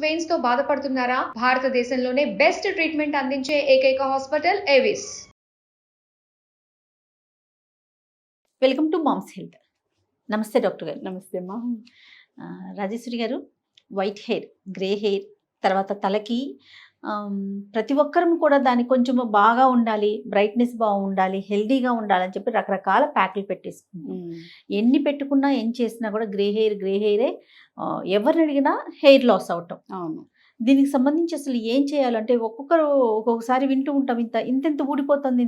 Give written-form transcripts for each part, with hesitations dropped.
Veins తో బాధపడుతున్నారా? భారతదేశంలోనే బెస్ట్ ట్రీట్మెంట్ అందించే ఏకైక hospital Avis. Welcome to mom's health. నమస్తే డాక్టర్ గారు. నమస్తే అమ్మా. రాజేశ్వరి గారు, వైట్ హెయిర్, గ్రే హెయిర్, తర్వాత తలకి ప్రతి ఒక్కరం కూడా దాన్ని కొంచెం బాగా ఉండాలి, బ్రైట్నెస్ బాగుండాలి, హెల్దీగా ఉండాలని చెప్పి రకరకాల ప్యాకులు పెట్టేసుకుంటాం. ఎన్ని పెట్టుకున్నా ఏం చేసినా కూడా గ్రే హెయిరే. ఎవరిని అడిగినా హెయిర్ లాస్ అవటం. అవును. దీనికి సంబంధించి అసలు ఏం చేయాలంటే ఒక్కొక్కసారి వింటూ ఉంటాం, ఇంత ఊడిపోతుంది,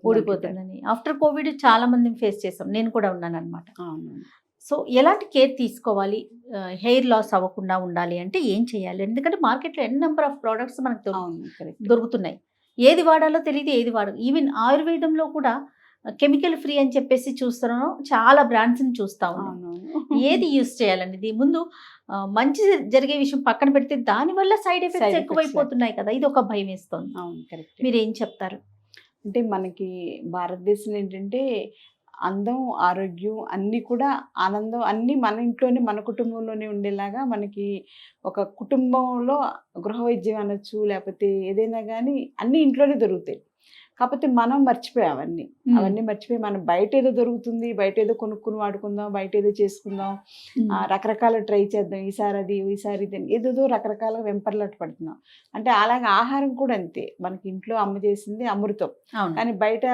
ఊడిపోతుందని. ఆఫ్టర్ కోవిడ్ చాలా మందిని ఫేస్ చేసాం, నేను కూడా ఉన్నాను అనమాట. సో ఎలాంటి కేర్ తీసుకోవాలి, హెయిర్ లాస్ అవ్వకుండా ఉండాలి అంటే ఏం చేయాలి? ఎందుకంటే మార్కెట్లో ఎన్ని నెంబర్ ఆఫ్ ప్రోడక్ట్స్ మనకు దొరుకుతున్నాయి. ఏది వాడాలో తెలియదు, ఏది వాడాలి. ఈవెన్ ఆయుర్వేదంలో కూడా కెమికల్ ఫ్రీ అని చెప్పేసి చూస్తున్నాను, చాలా బ్రాండ్స్ని చూస్తా ఉన్నాను. ఏది యూస్ చేయాలనేది ముందు మంచి జరిగే విషయం పక్కన పెడితే దానివల్ల సైడ్ ఎఫెక్ట్స్ ఎక్కువైపోతున్నాయి కదా, ఇది ఒక భయం వేస్తుంది. మీరు ఏం చెప్తారు? అంటే మనకి భారతదేశంలో ఏంటంటే అందం, ఆరోగ్యం అన్నీ కూడా, ఆనందం అన్నీ మన ఇంట్లోనే, మన కుటుంబంలోనే ఉండేలాగా మనకి ఒక కుటుంబంలో గృహ వైద్యం అనొచ్చు, లేకపోతే ఏదైనా కానీ అన్నీ ఇంట్లోనే దొరుకుతాయి. కాకపోతే మనం మర్చిపోయాం అవన్నీ మర్చిపోయి మనం బయట ఏదో దొరుకుతుంది, బయట ఏదో కొనుక్కుని వాడుకుందాం, బయట ఏదో చేసుకుందాం, రకరకాల ట్రై చేద్దాం, ఈసారి అది ఈసారి ఇది ఏదో రకరకాల వెంపర్లాట పడుతున్నాం. అంటే అలాగే ఆహారం కూడా అంతే, మనకి ఇంట్లో అమ్మ చేసింది అమృతం, కానీ బయట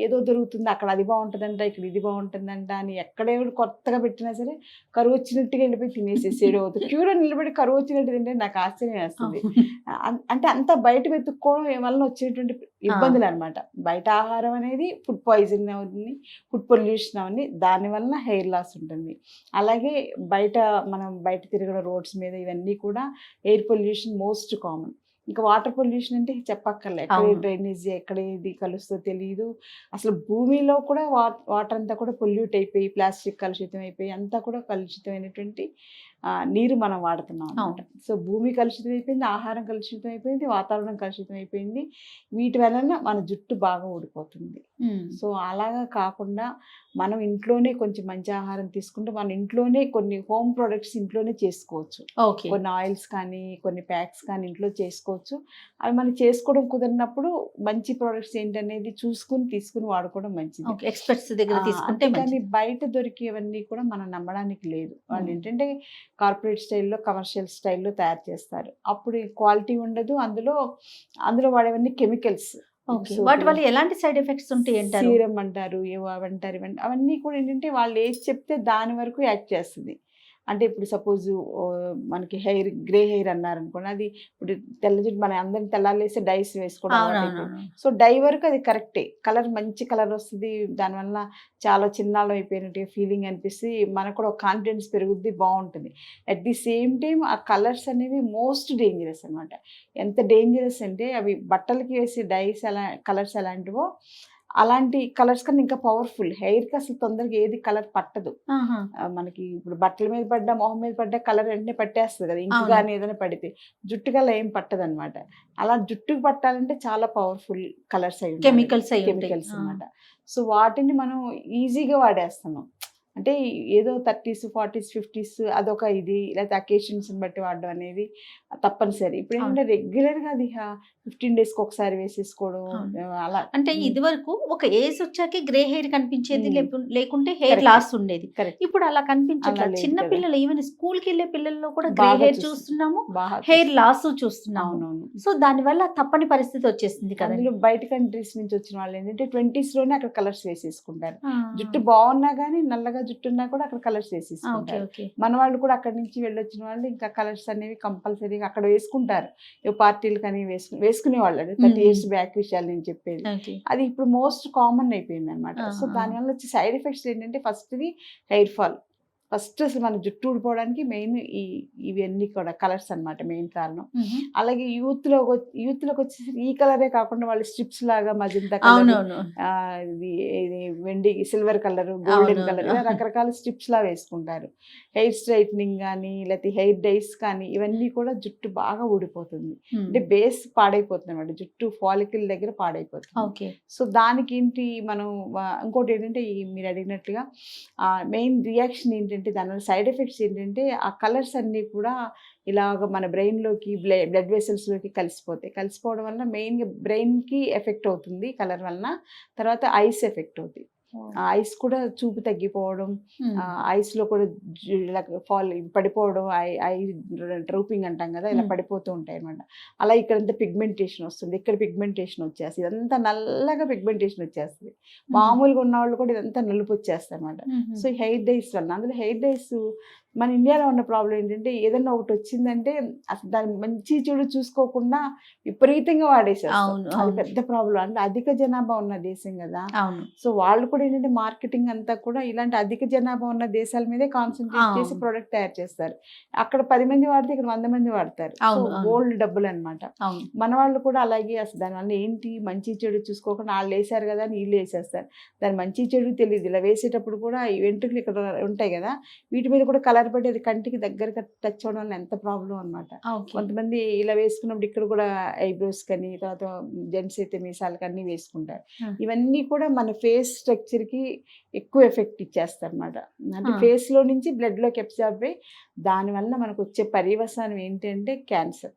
ఏదో దొరుకుతుంది, అక్కడ అది బాగుంటుందంట, ఇక్కడ ఇది బాగుంటుందంట అని ఎక్కడే కొత్తగా పెట్టినా సరే కరువు వచ్చినట్టుగా వెళ్ళిపోయి తినేసేసేయడం అవుతుంది. క్యూలో నిలబడి కరువు వచ్చినట్టు తింటే నాకు ఆశ్చర్యం వేస్తుంది. అంటే అంతా బయట వెతుక్కోవడం వల్ల వచ్చేటువంటి ఇబ్బందులు అనమాట. బయట ఆహారం అనేది ఫుడ్ పాయిజన్ అవుతుంది, ఫుడ్ పొల్యూషన్ అవన్నీ, దానివల్ల హెయిర్ లాస్ ఉంటుంది. అలాగే మనం బయట తిరగడం రోడ్స్ మీద ఇవన్నీ కూడా ఎయిర్ పొల్యూషన్ మోస్ట్ కామన్. ఇంకా వాటర్ పొల్యూషన్ అంటే చెప్పక్కర్లే, ఎక్కడ డ్రైనేజ్ ఎక్కడ ఏది కలుస్తుందో తెలియదు. అసలు భూమిలో కూడా వాటర్ అంతా కూడా పొల్యూట్ అయిపోయి, ప్లాస్టిక్ కలుషితం అయిపోయి, అంతా కూడా కలుషితమైనటువంటి నీరు మనం వాడుతున్నాం అనమాట. సో భూమి కలుషితం అయిపోయింది, ఆహారం కలుషితం అయిపోయింది, వాతావరణం కలుషితం అయిపోయింది. వీటి వలన మన జుట్టు బాగా ఊడిపోతుంది. సో అలాగా కాకుండా మనం ఇంట్లోనే కొంచెం మంచి ఆహారం తీసుకుంటే మన ఇంట్లోనే కొన్ని హోమ్ ప్రొడక్ట్స్ ఇంట్లోనే చేసుకోవచ్చు. కొన్ని ఆయిల్స్ కానీ కొన్ని ప్యాక్స్ కానీ ఇంట్లో చేసుకోవచ్చు. అవి మనం చేసుకోవడం కుదిరినప్పుడు మంచి ప్రొడక్ట్స్ ఏంటనేది తీసుకుని వాడుకోవడం మంచిది, ఎక్స్పర్ట్స్ దగ్గర తీసుకుంటే. కానీ బయట దొరికేవన్నీ కూడా మనం నమ్మడానికి లేదు. వాళ్ళు ఏంటంటే కార్పొరేట్ స్టైల్లో, కమర్షియల్ స్టైల్లో తయారు చేస్తారు. అప్పుడు క్వాలిటీ ఉండదు, అందులో వాడేవన్నీ కెమికల్స్. వాటి వల్ల ఎలాంటి సైడ్ ఎఫెక్ట్స్ ఉంటాయి? సీరం అంటారు, ఏవో అవంటారు, అవన్నీ కూడా ఏంటంటే వాళ్ళు ఏది చెప్తే దాని వరకు యాక్ట్ చేస్తుంది. అంటే ఇప్పుడు సపోజ్ మనకి గ్రే హెయిర్ అన్నారనుకోండి, అది ఇప్పుడు తెల్ల జుట్టు మన అందరిని తెల్లాలేస్తే డైస్ వేసుకోవడం. సో డై వరకు అది కరెక్టే, కలర్ మంచి కలర్ వస్తుంది, దానివల్ల చాలా చిన్నాళ్ళం అయిపోయినట్టు ఫీలింగ్ అనిపిస్తుంది, మనకు కూడా ఒక కాన్ఫిడెన్స్ పెరుగుద్ది, బాగుంటుంది. అట్ ది సేమ్ టైం ఆ కలర్స్ అనేవి మోస్ట్ డేంజరస్ అనమాట. ఎంత డేంజరస్ అంటే అవి బట్టలకి వేసే డైస్ కలర్స్ ఎలాంటివో అలాంటి కలర్స్ కన్నా ఇంకా పవర్ఫుల్. హెయిర్కి అసలు తొందరగా ఏది కలర్ పట్టదు. మనకి ఇప్పుడు బట్టల మీద పడ్డా, మొహం మీద పడ్డా కలర్ వెంటనే పట్టేస్తుంది కదా, ఇంక కానీ ఏదైనా పడితే. జుట్టుకి అలా ఏం పట్టదు అనమాట. అలా జుట్టుకు పట్టాలంటే చాలా పవర్ఫుల్ కలర్స్ కెమికల్స్ అనమాట. సో వాటిని మనం ఈజీగా వాడేస్తున్నాం. అంటే ఏదో 30s, 40s, 50s అదొక ఇది, లేకపోతే అకేషన్స్ని బట్టి వాడడం అనేది తప్పనిసరి. ఇప్పుడు ఏంటంటే రెగ్యులర్గా అది 15 days ఒకసారి వేసేసుకోవడం అలా. అంటే ఇది వరకు ఒక ఏజ్ వచ్చాకే గ్రే హెయిర్ కనిపించేది, లేకుంటే హెయిర్ లాస్ ఉండేది. ఇప్పుడు అలా కనిపించట్లేదు. చిన్న పిల్లలు, ఈవెన్ స్కూల్కి వెళ్ళే పిల్లల్లో కూడా గ్రే హెయిర్ చూస్తున్నాము, హెయిర్ లాస్ చూస్తున్నాము. సో దానివల్ల తప్పని పరిస్థితి వచ్చేసింది కదా. అందులో బయట కంట్రీస్ నుంచి వచ్చిన వాళ్ళు ఏంటంటే 20s లోనే అక్కడ కలర్స్ వేసేసుకుంటారు. జుట్టు బాగున్నా కానీ, నల్లగా జుట్టు ఉన్నా కూడా అక్కడ కలర్స్ వేసేసుకుంటారు. మన వాళ్ళు కూడా అక్కడి నుంచి వెళ్ళొచ్చిన వాళ్ళు ఇంకా కలర్స్ అనేవి కంపల్సరీగా అక్కడ వేసుకుంటారు. పార్టీలు కానీ వేసుకునే వాళ్ళు. 30 years బ్యాక్ విషయాలు నేను చెప్పేది. అది ఇప్పుడు మోస్ట్ కామన్ అయిపోయింది అనమాట. సో దానివల్ల వచ్చే సైడ్ ఎఫెక్ట్స్ ఏంటంటే ఫస్ట్ది హెయిర్ ఫాల్. ఫస్ట్ అసలు మన జుట్టు ఊడిపోవడానికి మెయిన్ ఇవన్నీ కూడా కలర్స్ అనమాట మెయిన్ కారణం. అలాగే యూత్లోకి వచ్చేసి ఈ కలరే కాకుండా వాళ్ళు స్ట్రిప్స్ లాగా మజంతా కలర్, ఇది వెండి, సిల్వర్ కలర్, గోల్డెన్ కలర్, ఇలా రకరకాల స్ట్రిప్స్ లా వేసుకుంటారు. హెయిర్ స్ట్రైట్నింగ్ కానీ లేకపోతే హెయిర్ డైస్ కానీ ఇవన్నీ కూడా జుట్టు బాగా ఊడిపోతుంది. అంటే బేస్ పాడైపోతుంది అనమాట, జుట్టు ఫాలికల్ దగ్గర పాడైపోతుంది. సో దానికి ఏంటి మనం ఇంకోటి ఏంటంటే మీరు అడిగినట్టుగా మెయిన్ రియాక్షన్ ఏంటంటే ఏంటంటే దానివల్ల సైడ్ ఎఫెక్ట్స్ ఏంటంటే ఆ కలర్స్ అన్నీ కూడా ఇలాగ మన బ్రెయిన్లోకి బ్లడ్ వెసల్స్లోకి కలిసిపోవడం వల్ల మెయిన్గా బ్రెయిన్కి ఎఫెక్ట్ అవుతుంది కలర్ వలన. తర్వాత ఐస్ ఎఫెక్ట్ అవుతుంది. ఐస్ కూడా చూపు తగ్గిపోవడం, ఐస్లో కూడా ఇలా పడిపోవడం, ఐ డ్రూపింగ్ అంటాం కదా, ఇలా పడిపోతూ ఉంటాయి అనమాట. అలా ఇక్కడంతా పిగ్మెంటేషన్ వస్తుంది, ఇక్కడ పిగ్మెంటేషన్ వచ్చేస్తుంది, ఇదంతా నల్లగా పిగ్మెంటేషన్ వచ్చేస్తుంది. మామూలుగా ఉన్న వాళ్ళు కూడా ఇదంతా నలుపు వచ్చేస్తుంది అనమాట. సో హెయిర్ డైస్ వల్ల, అందులో హెయిర్ డైస్ మన ఇండియాలో ఉన్న ప్రాబ్లం ఏంటంటే ఏదన్నా ఒకటి వచ్చిందంటే అసలు దాన్ని మంచి చెడు చూసుకోకుండా విపరీతంగా వాడేసేస్తారు. అది పెద్ద ప్రాబ్లం. అంటే అధిక జనాభా ఉన్న దేశం కదా, సో వాళ్ళు కూడా ఏంటంటే మార్కెటింగ్ అంతా కూడా ఇలాంటి అధిక జనాభా ఉన్న దేశాల మీదే కాన్సన్ట్రేట్ చేసి ప్రోడక్ట్ తయారు చేస్తారు. అక్కడ 10 మంది వాడితే ఇక్కడ 100 మంది వాడతారు. గోల్డ్ డబ్బులు అనమాట. మన వాళ్ళు కూడా అలాగే అసలు దానివల్ల ఏంటి మంచి చెడు చూసుకోకుండా వాళ్ళు వేసారు కదా అని వీళ్ళు వేసేస్తారు. దాని మంచి చెడు తెలియదు. ఇలా వేసేటప్పుడు కూడా ఈ వెంట్రుకలు ఇక్కడ ఉంటాయి కదా, వీటి మీద కూడా కలర్ పడి అది కంటికి దగ్గరగా టచ్ అవడం వల్ల ఎంత ప్రాబ్లం అనమాట. కొంతమంది ఇలా వేసుకున్నప్పుడు ఇక్కడ కూడా ఐబ్రోస్ కానీ, తర్వాత జెంట్స్ అయితే మీసాలకు అన్ని వేసుకుంటారు. ఇవన్నీ కూడా మన ఫేస్ స్ట్రక్చర్ కి ఎక్కువ ఎఫెక్ట్ ఇచ్చేస్తారు అనమాట. అంటే ఫేస్ లో నుంచి బ్లడ్ లోకి అబ్జార్బ్ అయ్యి దానివల్ల మనకు వచ్చే పర్యవసానం ఏంటంటే క్యాన్సర్.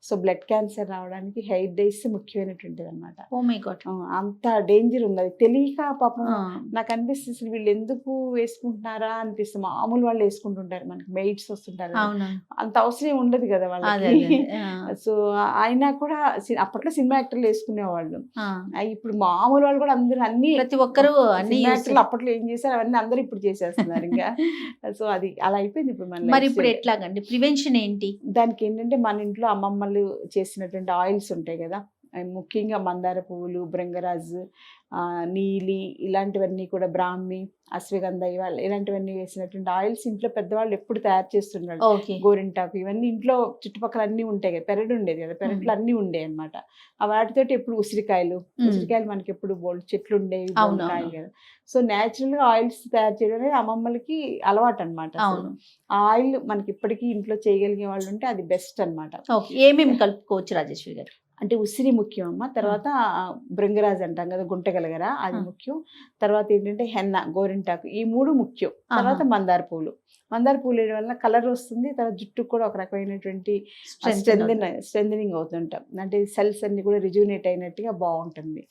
సో బ్లడ్ క్యాన్సర్ రావడానికి హెయిర్ డైస్ ముఖ్యమైనటువంటిది అనమాట. అంత డేంజర్ ఉంది. అది తెలియక పాపం నాకు అనిపిస్తుంది అసలు వీళ్ళు ఎందుకు వేసుకుంటున్నారా అనిపిస్తుంది. మామూలు వాళ్ళు వేసుకుంటుంటారు, మనకి మెయిడ్స్ వస్తుంటారు, అంత అవసరం ఉండదు కదా వాళ్ళకి. సో అయినా కూడా అప్పట్లో సినిమా యాక్టర్లు వేసుకునేవాళ్ళు. ఇప్పుడు మామూలు వాళ్ళు కూడా అందరూ అన్ని ప్రతి ఒక్కరు యాక్టర్లు అప్పట్లో ఏం చేశారు అవన్నీ అందరూ ఇప్పుడు చేసేస్తున్నారు ఇంకా. సో అది అలా అయిపోయింది ఇప్పుడు. మరి ఇప్పుడు ఎట్లాగండి ప్రివెన్షన్ ఏంటి? దానికి ఏంటంటే మన ఇంట్లో అమ్మమ్మలు చేసినటువంటి ఆయిల్స్ ఉంటాయి కదా, ముఖ్యంగా మందార పువ్వులు, భృంగరాజు, నీలి, ఇలాంటివన్నీ కూడా బ్రాహ్మి, అశ్వగంధ, ఇలాంటివన్నీ వేసినటువంటి ఆయిల్స్ ఇంట్లో పెద్దవాళ్ళు ఎప్పుడు తయారు చేస్తున్నారు. గోరింటాకు ఇవన్నీ ఇంట్లో చుట్టుపక్కల అన్నీ ఉంటాయి కదా, పెరడు ఉండేది కదా, పెరట్లో అన్నీ ఉండేవి అనమాట. వాటితోటి ఎప్పుడు ఉసిరికాయలు మనకి ఎప్పుడు బోల్డ్ చెట్లు ఉండేవి కాయలు కదా. సో న్యాచురల్ గా ఆయిల్స్ తయారు చేయడం అనేది అమ్మమ్మలకి అలవాటు అనమాట. ఆ ఆయిల్ మనకి ఇప్పటికీ ఇంట్లో చేయగలిగే వాళ్ళు ఉంటే అది బెస్ట్ అనమాట. ఏమేమి కలుపుకోవచ్చు రాజేశ్వరి గారు? అంటే ఉసిరి ముఖ్యం అమ్మ, తర్వాత భృంగరాజు అంటాం కదా, గుంటగలగర, అది ముఖ్యం. తర్వాత ఏంటంటే హెన్న, గోరింటాకు, ఈ 3 ముఖ్యం. తర్వాత మందార పూలు వేయడం వల్ల కలర్ వస్తుంది. తర్వాత జుట్టుకు కూడా ఒక రకమైనటువంటి స్ట్రెంథనింగ్ అవుతుంటాం. అంటే సెల్స్ అన్ని కూడా రిజ్యూనేట్ అయినట్టుగా బాగుంటుంది.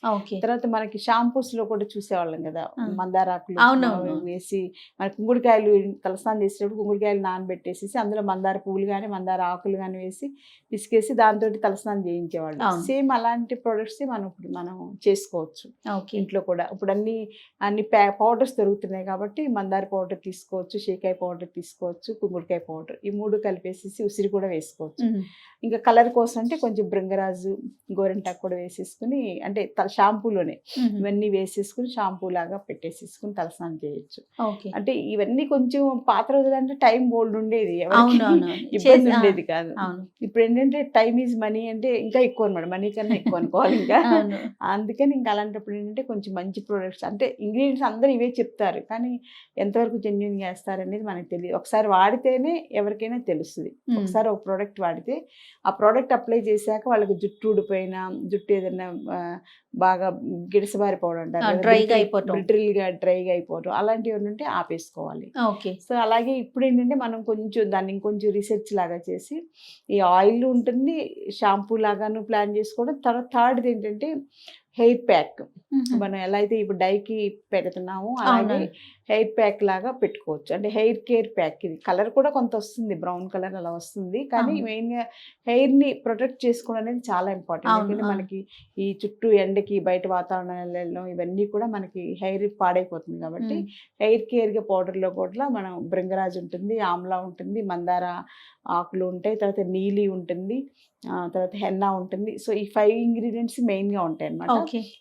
తర్వాత మనకి షాంపూస్ లో కూడా చూసేవాళ్ళం కదా, మందారాకులు వేసి మన కుంకుడుకాయలు తలస్నానం చేసేటప్పుడు కుంకుడుకాయలు నానబెట్టేసి అందులో మందార పువ్వులు కానీ మందార ఆకులు కానీ వేసి పిసికేసి దాంతో తలస్నానం చేయించేవాళ్ళు. సేమ్ అలాంటి ప్రొడక్ట్స్ మనం చేసుకోవచ్చు ఇంట్లో కూడా. ఇప్పుడు అన్ని పౌడర్స్ దొరుకుతున్నాయి కాబట్టి మందార పౌడర్ తీసుకోవచ్చు, షేకాయ పౌడర్ తీసుకోవచ్చు, కుంకుడుకాయ పౌడర్, ఈ 3 కలిపేసేసి ఉసిరి కూడా వేసుకోవచ్చు. ఇంకా కలర్ కోసం అంటే కొంచెం భృంగరాజు, గోరింటాకు కూడా వేసేసుకుని, అంటే షాంపూలోనే ఇవన్నీ వేసేసుకుని షాంపూ లాగా పెట్టేసేసుకుని తలస్నానం చేయొచ్చు. అంటే ఇవన్నీ కొంచెం పాత రోజులు అంటే టైం బోల్డ్ ఉండేది, ఇబ్బంది ఉండేది కాదు. ఇప్పుడు ఏంటంటే టైం ఈజ్ మనీ అంటే ఇంకా ఎక్కువ అనమాట, మనీ కన్నా ఎక్కువ అనుకోవాలి ఇంకా. అందుకని ఇంకా అలాంటప్పుడు ఏంటంటే కొంచెం మంచి ప్రొడక్ట్స్, అంటే ఇంగ్రీడియంట్స్ అందరూ ఇవే చెప్తారు కానీ ఎంతవరకు జెన్యూన్ గా వేస్తారనేది మనకు తెలియదు. ఒకసారి వాడితేనే ఎవరికైనా తెలుస్తుంది. ఒకసారి ఒక ప్రోడక్ట్ వాడితే ఆ ప్రోడక్ట్ అప్లై చేశాక వాళ్ళకి జుట్టు ఊడిపోయినా, జుట్టు ఏదైనా బాగా గిడసబారిపోవడం అంటారు, డ్రైగా అయిపోవడం, అలాంటివి ఉంటే ఆపేసుకోవాలి. సో అలాగే ఇప్పుడు ఏంటంటే మనం కొంచెం దాన్ని ఇంకొంచెం రీసెర్చ్ లాగా చేసి ఈ ఆయిల్ ఉంటుంది, షాంపూ లాగాను ప్లాన్ చేసుకోవడం. తర్వాత థర్డ్ది ఏంటంటే హెయిర్ ప్యాక్. మనం ఎలా అయితే ఇప్పుడు డైకి పెడుతున్నామో అలాగే హెయిర్ ప్యాక్ లాగా పెట్టుకోవచ్చు. అంటే హెయిర్ కేర్ ప్యాక్. ఇది కలర్ కూడా కొంత వస్తుంది, బ్రౌన్ కలర్ అలా వస్తుంది, కానీ మెయిన్గా హెయిర్ ని ప్రొటెక్ట్ చేసుకోవడం అనేది చాలా ఇంపార్టెంట్. ఎందుకంటే మనకి ఈ చుట్టూ ఎండకి బయట వాతావరణాలలో ఇవన్నీ కూడా మనకి హెయిర్ పాడైపోతుంది కాబట్టి హెయిర్ కేర్ గా పౌడర్ లో కూడా మనం భృంగరాజు ఉంటుంది, ఆమ్లా ఉంటుంది, మందార ఆకులు ఉంటాయి, తర్వాత నీలి ఉంటుంది, తర్వాత హెన్నా ఉంటుంది. సో ఈ 5 ఇంగ్రీడియంట్స్ మెయిన్ గా ఉంటాయి అన్నమాట.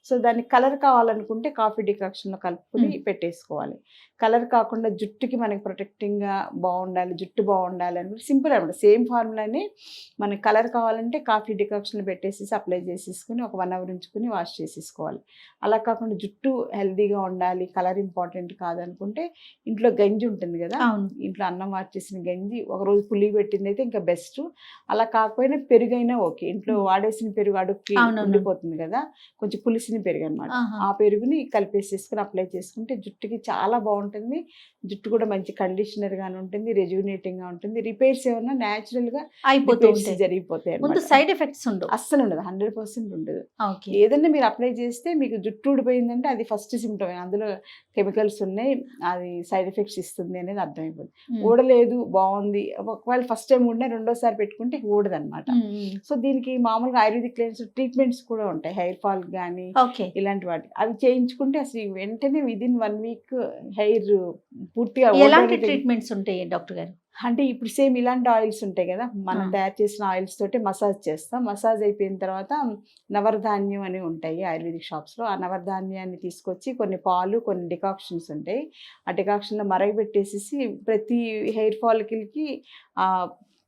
సో దానికి కలర్ కావాలనుకుంటే కాఫీ డికాక్షన్ లో కలుపుకుని పెట్టేసుకోవాలి. కలర్ కాకుండా జుట్టుకి మనకి ప్రొటెక్టింగ్ గా బాగుండాలి, జుట్టు బాగుండాలి అనుకుంటే సింపుల్ అనమాట. సేమ్ ఫార్ములానే మనకి కలర్ కావాలంటే కాఫీ డికాక్షన్ పెట్టేసేసి అప్లై చేసేసుకుని ఒక 1 అవర్ ఉంచుకుని వాష్ చేసేసుకోవాలి. అలా కాకుండా జుట్టు హెల్దీగా ఉండాలి, కలర్ ఇంపార్టెంట్ కాదనుకుంటే ఇంట్లో గంజి ఉంటుంది కదా, ఇంట్లో అన్నం వాష్ చేసిన గంజి ఒకరోజు పులి పెట్టింది అయితే ఇంకా బెస్ట్. అలా కాకపోయినా పెరుగైనా ఓకే, ఇంట్లో వాడేసిన పెరుగు అడుక్కి ఉండిపోతుంది కదా, కొంచెం కొంచెం పులిసిన పెరుగు అనమాట. ఆహా. ఆ పెరుగుని కలిపేసేసుకుని అప్లై చేసుకుంటే జుట్టుకి చాలా బాగుంటుంది. జుట్టు కూడా మంచి కండిషనర్ గానే ఉంటుంది, రెజ్యూనేటింగ్ గా ఉంటుంది. రిపేర్స్ ఏమన్నా న్యాచురల్ గా అయిపోతూ repairs ఉంటాయి. జరిగిపోతాయి ముందు అన్నమాట. సైడ్ ఎఫెక్ట్స్ ఉండవు. అస్సలు ఉండదు, 100% ఉండదు. ఓకే. ఏదన్నా మీరు అప్లై చేస్తే మీకు జుట్టు ఊడిపోయిందంటే అది ఫస్ట్ సిమ్టమ్. అందులో కెమికల్స్ ఉన్నాయి, అది సైడ్ ఎఫెక్ట్స్ ఇస్తుంది అనేది అర్థమైపోతుంది. ఊడలేదు, బాగుంది, ఒకవేళ ఫస్ట్ టైం ఊడినా రెండోసారి పెట్టుకుంటే ఊడదు అనమాట. సో దీనికి మామూలుగా ఆయుర్వేదిక్ ట్రీట్మెంట్స్ కూడా ఉంటాయి, హెయిర్ ఫాల్ కానీ ఓకే. ఇలాంటి వాటి. అవి చేయించుకుంటే అసలు వెంటనే విదిన్ 1 వీక్ హెయిర్ పూర్తిగా ఎలాంటి ఊడడం ట్రీట్మెంట్స్ ఉంటాయి డాక్టర్ గారు? అంటే ఇప్పుడు సేమ్ ఇలాంటి ఆయిల్స్ ఉంటాయి కదా, మనం ఆ. తయారు చేసిన ఆయిల్స్ తోటి మసాజ్ చేస్తాం. మసాజ్ అయిపోయిన తర్వాత నవరధాన్యం అని ఉంటాయి ఆయుర్వేదిక్ షాప్స్లో. ఆ నవరధాన్యాన్ని తీసుకొచ్చి కొన్ని పాలు, కొన్ని డికాక్షన్స్ ఉంటాయి. ఆ డికాక్షన్లో మరగబెట్టేసేసి ప్రతి హెయిర్ ఫాలికల్కి ఆ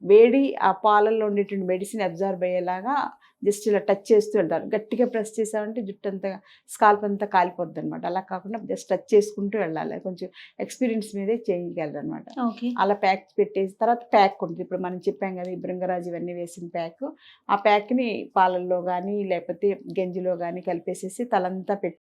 వేడి ఆ పాలల్లో ఉండేటువంటి మెడిసిన్ అబ్జర్వ్ అయ్యేలాగా జస్ట్ ఇలా టచ్ చేస్తూ వెళ్తారు. గట్టిగా ప్రెస్ చేసామంటే జుట్టు అంతా, స్కాల్ప్ అంతా కాలిపోద్ది అనమాట. అలా కాకుండా జస్ట్ టచ్ చేసుకుంటూ వెళ్ళాలి. కొంచెం ఎక్స్పీరియన్స్ మీదే చేయగలరు అనమాట. ఓకే. అలా ప్యాక్ పెట్టేసి తర్వాత ప్యాక్ ఉంటుంది. ఇప్పుడు మనం చెప్పాం కదా ఈ భృంగరాజు ఇవన్నీ వేసిన ప్యాక్. ఆ ప్యాక్ని పాలల్లో కానీ లేకపోతే గంజిలో కానీ కలిపేసేసి తలంతా పెట్టి